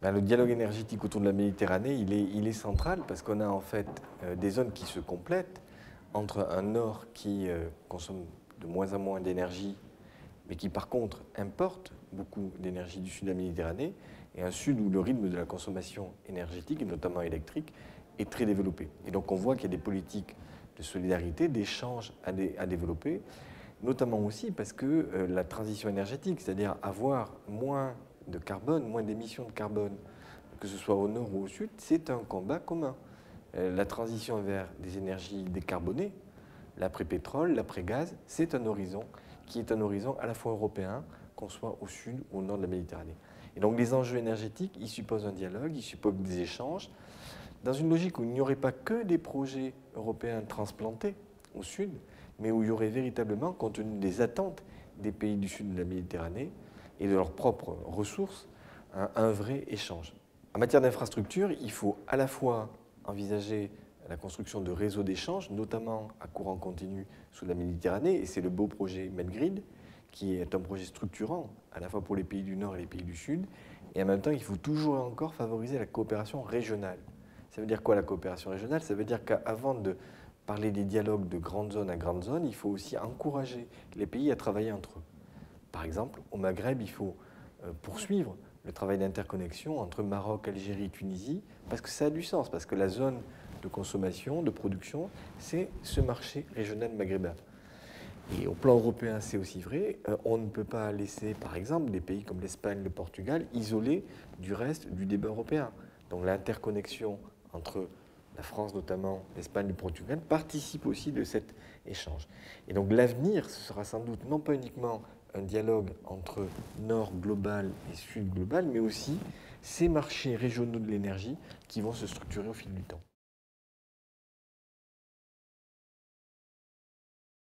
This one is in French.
Ben, le dialogue énergétique autour de la Méditerranée, il est central parce qu'on a en fait des zones qui se complètent entre un nord qui consomme de moins en moins d'énergie, mais qui par contre importe beaucoup d'énergie du sud de la Méditerranée, et un sud où le rythme de la consommation énergétique, et notamment électrique, est très développé. Et donc on voit qu'il y a des politiques de solidarité, d'échange à développer, notamment aussi parce que la transition énergétique, c'est-à-dire avoir moins de carbone, moins d'émissions de carbone, que ce soit au nord ou au sud, c'est un combat commun. La transition vers des énergies décarbonées, l'après-pétrole, l'après-gaz, c'est un horizon qui est un horizon à la fois européen, qu'on soit au sud ou au nord de la Méditerranée. Et donc les enjeux énergétiques, ils supposent un dialogue, ils supposent des échanges, dans une logique où il n'y aurait pas que des projets européens transplantés au sud, mais où il y aurait véritablement, compte tenu des attentes des pays du sud de la Méditerranée et de leurs propres ressources, un vrai échange. En matière d'infrastructure, il faut à la fois envisager la construction de réseaux d'échange, notamment à courant continu sous la Méditerranée, et c'est le beau projet Medgrid, qui est un projet structurant à la fois pour les pays du Nord et les pays du Sud, et en même temps, il faut toujours et encore favoriser la coopération régionale. Ça veut dire quoi la coopération régionale? Ça veut dire qu'avant de parler des dialogues de grande zone à grande zone, il faut aussi encourager les pays à travailler entre eux. Par exemple, au Maghreb, il faut poursuivre le travail d'interconnexion entre Maroc, Algérie, Tunisie, parce que ça a du sens, parce que la zone de consommation, de production, c'est ce marché régional maghrébin. Et au plan européen, c'est aussi vrai. On ne peut pas laisser, par exemple, des pays comme l'Espagne, le Portugal, isolés du reste du débat européen. Donc l'interconnexion entre la France notamment, l'Espagne, le Portugal, participe aussi de cet échange. Et donc l'avenir, ce sera sans doute non pas uniquement un dialogue entre Nord global et Sud global, mais aussi ces marchés régionaux de l'énergie qui vont se structurer au fil du temps.